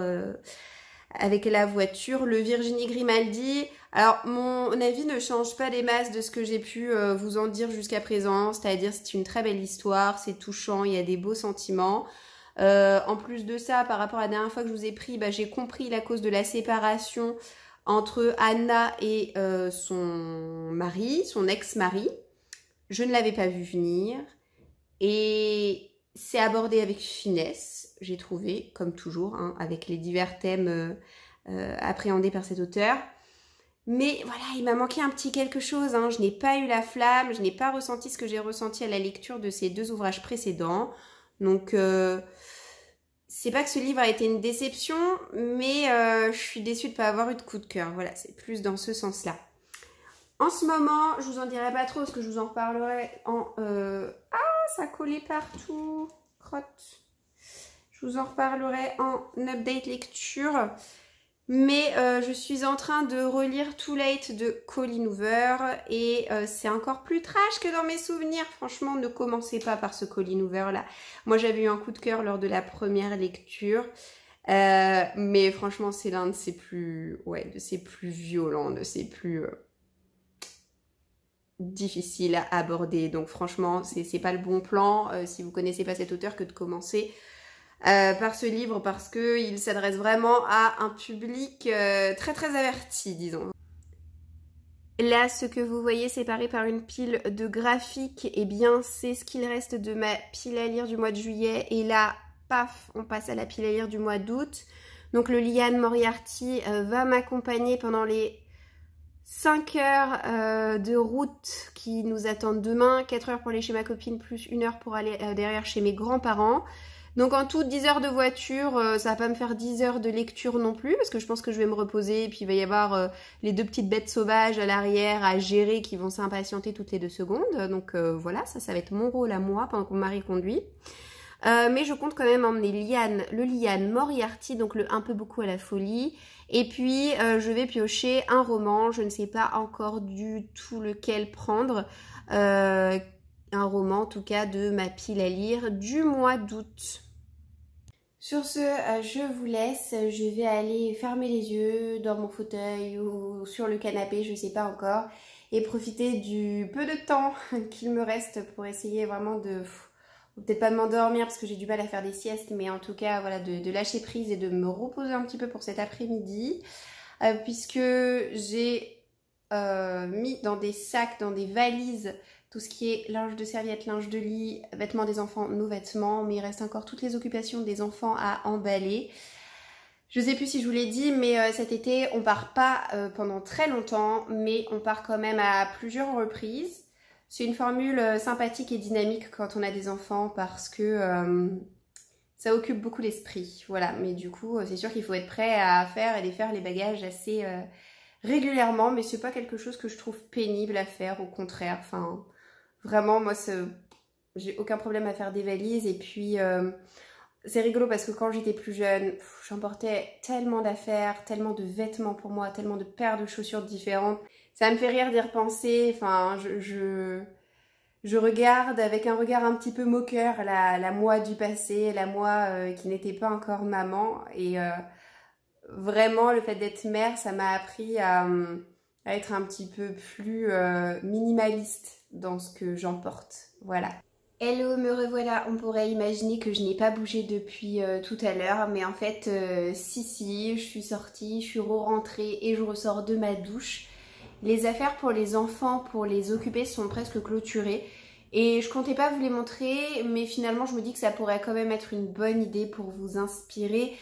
avec la voiture, le Virginie Grimaldi. Alors, mon avis ne change pas des masses de ce que j'ai pu vous en dire jusqu'à présent. C'est-à-dire, c'est une très belle histoire, c'est touchant, il y a des beaux sentiments. En plus de ça, par rapport à la dernière fois que je vous ai pris, bah, j'ai compris la cause de la séparation entre Anna et son mari, son ex-mari. Je ne l'avais pas vu venir. Et c'est abordé avec finesse, j'ai trouvé, comme toujours, hein, avec les divers thèmes appréhendés par cet auteur. Mais voilà, il m'a manqué un petit quelque chose, hein. Je n'ai pas eu la flamme, je n'ai pas ressenti ce que j'ai ressenti à la lecture de ces 2 ouvrages précédents. Donc, c'est pas que ce livre a été une déception, mais je suis déçue de ne pas avoir eu de coup de cœur. Voilà, c'est plus dans ce sens-là. En ce moment, je vous en dirai pas trop, parce que je vous en reparlerai en... Ah, ça collait partout, crotte. Je vous en reparlerai en update lecture. Mais je suis en train de relire Too Late de Colleen Hoover et c'est encore plus trash que dans mes souvenirs. Franchement, ne commencez pas par ce Colleen Hoover là. Moi, j'avais eu un coup de cœur lors de la première lecture. Mais franchement, c'est l'un de ses plus... Ouais, de ses plus violents, de ses plus... difficiles à aborder. Donc franchement, c'est pas le bon plan si vous connaissez pas cet auteur que de commencer... par ce livre parce qu'il s'adresse vraiment à un public très très averti, disons. Là, ce que vous voyez séparé par une pile de graphiques, eh bien c'est ce qu'il reste de ma pile à lire du mois de juillet. Et là, paf, on passe à la pile à lire du mois d'août. Donc le Liane Moriarty va m'accompagner pendant les 5 heures de route qui nous attendent demain. 4 heures pour aller chez ma copine, plus 1 heure pour aller derrière chez mes grands-parents. Donc en tout 10 heures de voiture, ça va pas me faire 10 heures de lecture non plus parce que je pense que je vais me reposer et puis il va y avoir les 2 petites bêtes sauvages à l'arrière à gérer qui vont s'impatienter toutes les 2 secondes. Donc voilà, ça va être mon rôle à moi pendant que mon mari conduit. Mais je compte quand même emmener le Liane Moriarty, donc le Un peu beaucoup à la folie. Et puis je vais piocher un roman, je ne sais pas encore du tout lequel prendre. Un roman en tout cas de ma pile à lire du mois d'août. Sur ce, je vous laisse, je vais aller fermer les yeux dans mon fauteuil ou sur le canapé, je ne sais pas encore, et profiter du peu de temps qu'il me reste pour essayer vraiment de... peut-être pas m'endormir parce que j'ai du mal à faire des siestes, mais en tout cas voilà, de lâcher prise et de me reposer un petit peu pour cet après-midi, puisque j'ai mis dans des sacs, dans des valises, tout ce qui est linge de serviette, linge de lit, vêtements des enfants, nos vêtements, mais il reste encore toutes les occupations des enfants à emballer. Je sais plus si je vous l'ai dit, mais cet été, on part pas pendant très longtemps, mais on part quand même à plusieurs reprises. C'est une formule sympathique et dynamique quand on a des enfants parce que ça occupe beaucoup l'esprit. Voilà, mais du coup, c'est sûr qu'il faut être prêt à faire et défaire les bagages assez régulièrement, mais c'est pas quelque chose que je trouve pénible à faire, au contraire. Enfin, vraiment, moi, j'ai aucun problème à faire des valises et puis... c'est rigolo parce que quand j'étais plus jeune, j'emportais tellement d'affaires, tellement de vêtements pour moi, tellement de paires de chaussures différentes. Ça me fait rire d'y repenser. Enfin, je regarde avec un regard un petit peu moqueur la moi du passé, la moi qui n'était pas encore maman. Et vraiment, le fait d'être mère, ça m'a appris à être un petit peu plus minimaliste dans ce que j'emporte. Voilà. Hello, me revoilà. On pourrait imaginer que je n'ai pas bougé depuis tout à l'heure, mais en fait, si, je suis sortie, je suis re-rentrée et je ressors de ma douche. Les affaires pour les enfants, pour les occuper, sont presque clôturées. Et je comptais pas vous les montrer, mais finalement, je me dis que ça pourrait quand même être une bonne idée pour vous inspirer,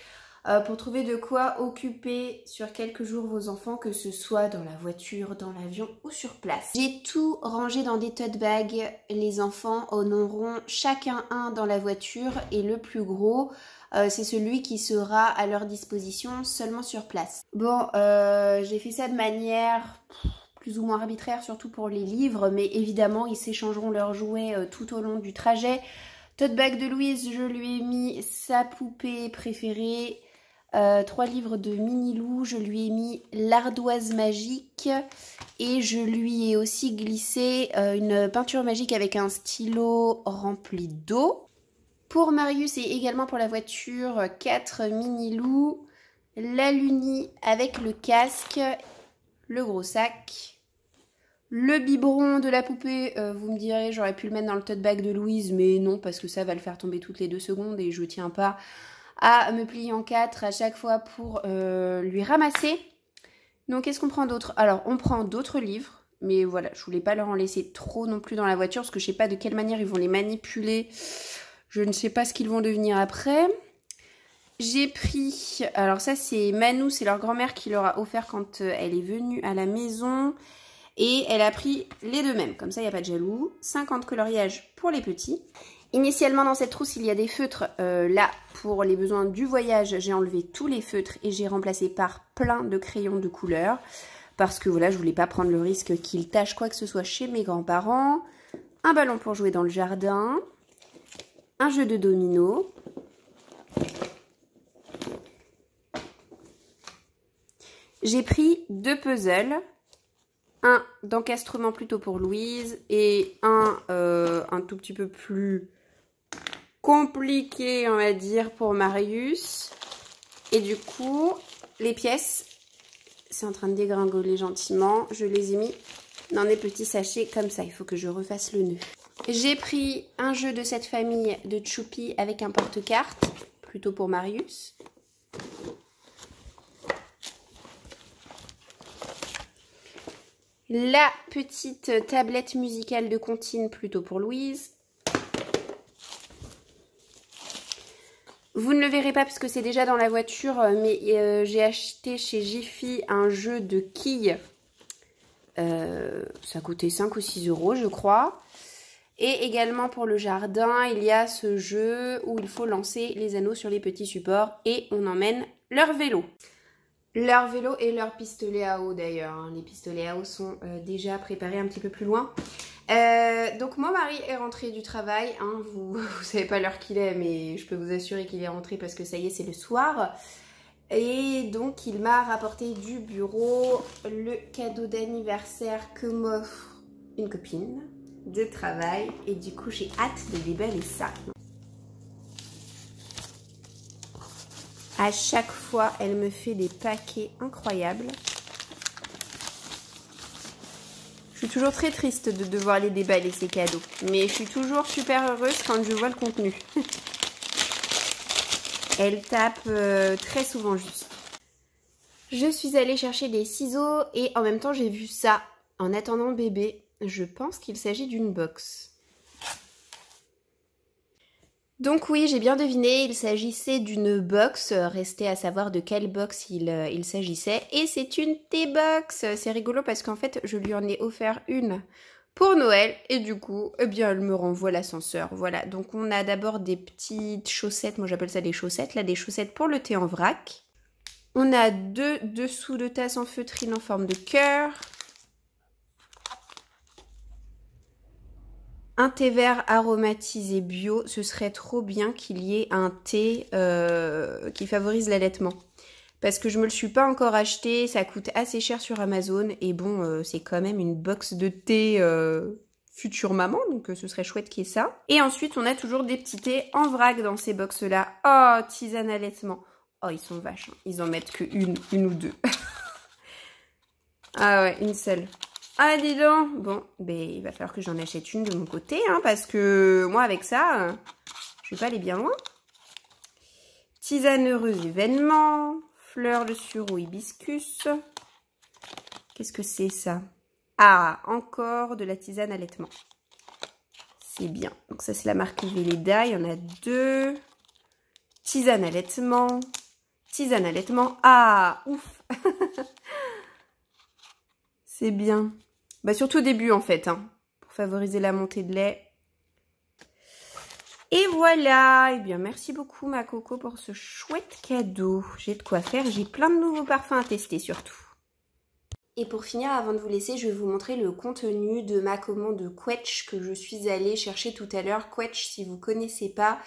pour trouver de quoi occuper sur quelques jours vos enfants, que ce soit dans la voiture, dans l'avion ou sur place. J'ai tout rangé dans des tote bags. Les enfants en auront chacun un dans la voiture et le plus gros, c'est celui qui sera à leur disposition seulement sur place. Bon, j'ai fait ça de manière plus ou moins arbitraire, surtout pour les livres, mais évidemment, ils s'échangeront leurs jouets tout au long du trajet. Tote bag de Louise, je lui ai mis sa poupée préférée. 3 livres de Minilou, je lui ai mis l'ardoise magique et je lui ai aussi glissé une peinture magique avec un stylo rempli d'eau. Pour Marius et également pour la voiture, 4 Minilou, la Luni avec le casque, le gros sac, le biberon de la poupée, vous me direz j'aurais pu le mettre dans le tote bag de Louise, mais non parce que ça va le faire tomber toutes les 2 secondes et je tiens pas à me plier en 4 à chaque fois pour lui ramasser. Donc qu'est-ce qu'on prend d'autre? Alors on prend d'autres livres, mais voilà, je voulais pas leur en laisser trop non plus dans la voiture parce que je sais pas de quelle manière ils vont les manipuler. Je ne sais pas ce qu'ils vont devenir après. J'ai pris, alors ça c'est Manou, c'est leur grand-mère qui leur a offert quand elle est venue à la maison. Et elle a pris les 2 mêmes, comme ça il n'y a pas de jaloux. 50 coloriages pour les petits. Initialement dans cette trousse il y a des feutres, là pour les besoins du voyage j'ai enlevé tous les feutres et j'ai remplacé par plein de crayons de couleur parce que voilà je voulais pas prendre le risque qu'ils tachent quoi que ce soit chez mes grands-parents. Un ballon pour jouer dans le jardin, un jeu de domino, J'ai pris 2 puzzles. Un d'encastrement plutôt pour Louise et un tout petit peu plus compliqué, on va dire, pour Marius. Et du coup, les pièces, c'est en train de dégringoler gentiment. Je les ai mis dans des petits sachets comme ça. Il faut que je refasse le nœud. J'ai pris un jeu de cette famille de Choupi avec un porte-cartes, plutôt pour Marius. La petite tablette musicale de comptine, plutôt pour Louise. Vous ne le verrez pas parce que c'est déjà dans la voiture, mais j'ai acheté chez Jiffy un jeu de quilles. Ça coûtait 5 ou 6 euros, je crois. Et également pour le jardin, il y a ce jeu où il faut lancer les anneaux sur les petits supports et on emmène leur vélo. Leur vélo et leur pistolet à eau d'ailleurs. Hein. Les pistolets à eau sont déjà préparés un petit peu plus loin. Donc mon mari est rentré du travail. Hein. Vous savez pas l'heure qu'il est, mais je peux vous assurer qu'il est rentré parce que ça y est, c'est le soir. Et donc il m'a rapporté du bureau le cadeau d'anniversaire que m'offre une copine de travail. Et du coup j'ai hâte de déballer ça. À chaque fois, elle me fait des paquets incroyables. Je suis toujours très triste de devoir les déballer, ces cadeaux. Mais je suis toujours super heureuse quand je vois le contenu. Elle tape très souvent juste. Je suis allée chercher des ciseaux et en même temps, j'ai vu ça. En attendant bébé, je pense qu'il s'agit d'une box. Donc oui, j'ai bien deviné, il s'agissait d'une box, restait à savoir de quelle box il s'agissait. Et c'est une T-box, c'est rigolo parce qu'en fait, je lui en ai offert une pour Noël. Et du coup, eh bien, elle me renvoie l'ascenseur. Voilà, donc on a d'abord des petites chaussettes, moi j'appelle ça des chaussettes, là des chaussettes pour le thé en vrac. On a 2 dessous de tasse en feutrine en forme de cœur. Un thé vert aromatisé bio, ce serait trop bien qu'il y ait un thé qui favorise l'allaitement. Parce que je me le suis pas encore acheté, ça coûte assez cher sur Amazon. Et bon, c'est quand même une box de thé future maman, donc ce serait chouette qu'il y ait ça. Et ensuite, on a toujours des petits thés en vrac dans ces box-là. Oh, tisane allaitement. Oh, ils sont vaches, hein. Ils en mettent que une ou deux. Ah ouais, une seule. Ah, dis donc. Bon, ben, il va falloir que j'en achète une de mon côté, hein, parce que moi, avec ça, je vais pas aller bien loin. Tisane heureuse événement. Fleur de sureau hibiscus. Qu'est-ce que c'est, ça? Ah, encore de la tisane allaitement. C'est bien. Donc ça, c'est la marque Velleda. Il y en a 2. Tisane allaitement. Tisane allaitement. Ah, ouf. C'est bien. Bah, surtout au début, en fait, hein, pour favoriser la montée de lait. Et voilà. Eh bien, merci beaucoup, ma coco, pour ce chouette cadeau. J'ai de quoi faire. J'ai plein de nouveaux parfums à tester, surtout. Et pour finir, avant de vous laisser, je vais vous montrer le contenu de ma commande Quetch que je suis allée chercher tout à l'heure. Quetch, si vous ne connaissez pas,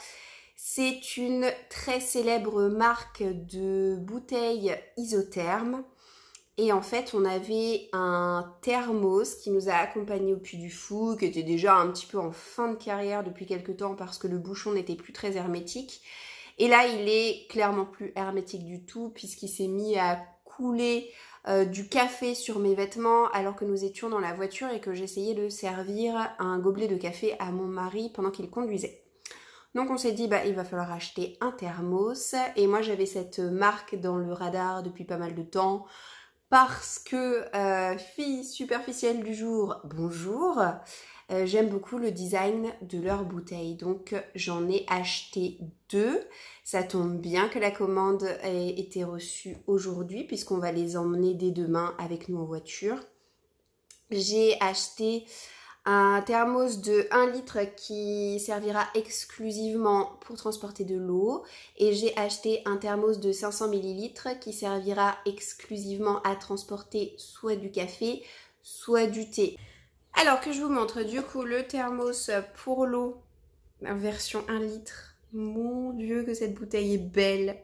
c'est une très célèbre marque de bouteilles isothermes. Et en fait, on avait un thermos qui nous a accompagnés au Puy du Fou, qui était déjà un petit peu en fin de carrière depuis quelques temps parce que le bouchon n'était plus très hermétique. Et là, il est clairement plus hermétique du tout puisqu'il s'est mis à couler du café sur mes vêtements alors que nous étions dans la voiture et que j'essayais de servir un gobelet de café à mon mari pendant qu'il conduisait. Donc on s'est dit, bah, il va falloir acheter un thermos. Et moi, j'avais cette marque dans le radar depuis pas mal de temps. Parce que, fille superficielle du jour, bonjour, j'aime beaucoup le design de leurs bouteilles. Donc j'en ai acheté 2. Ça tombe bien que la commande ait été reçue aujourd'hui puisqu'on va les emmener dès demain avec nous en voiture. J'ai acheté un thermos de 1 litre qui servira exclusivement pour transporter de l'eau. Et j'ai acheté un thermos de 500 ml qui servira exclusivement à transporter soit du café, soit du thé. Alors que je vous montre du coup le thermos pour l'eau, version 1 litre. Mon Dieu que cette bouteille est belle.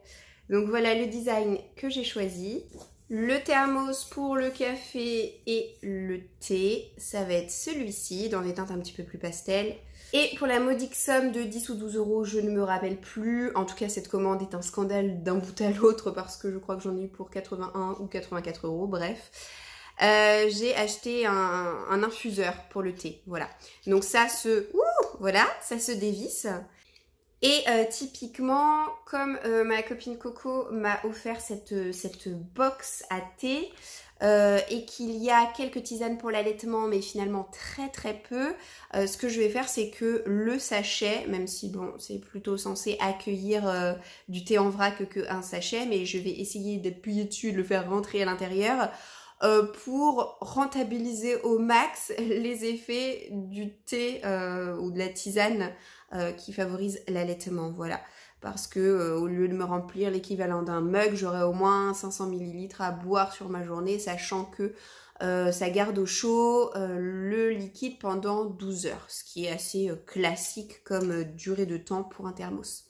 Donc voilà le design que j'ai choisi. Le thermos pour le café et le thé, ça va être celui-ci, dans des teintes un petit peu plus pastel. Et pour la modique somme de 10 ou 12 euros, je ne me rappelle plus. En tout cas, cette commande est un scandale d'un bout à l'autre parce que je crois que j'en ai eu pour 81 ou 84 euros, bref. J'ai acheté un infuseur pour le thé, voilà. Donc ça se dévisse. Et typiquement, comme ma copine Coco m'a offert cette box à thé et qu'il y a quelques tisanes pour l'allaitement, mais finalement très très peu, ce que je vais faire, c'est que le sachet, même si bon, c'est plutôt censé accueillir du thé en vrac qu'un sachet, mais je vais essayer d'appuyer dessus, de le faire rentrer à l'intérieur pour rentabiliser au max les effets du thé ou de la tisane qui favorise l'allaitement, voilà. Parce que au lieu de me remplir l'équivalent d'un mug, j'aurai au moins 500 ml à boire sur ma journée, sachant que ça garde au chaud le liquide pendant 12 heures, ce qui est assez classique comme durée de temps pour un thermos.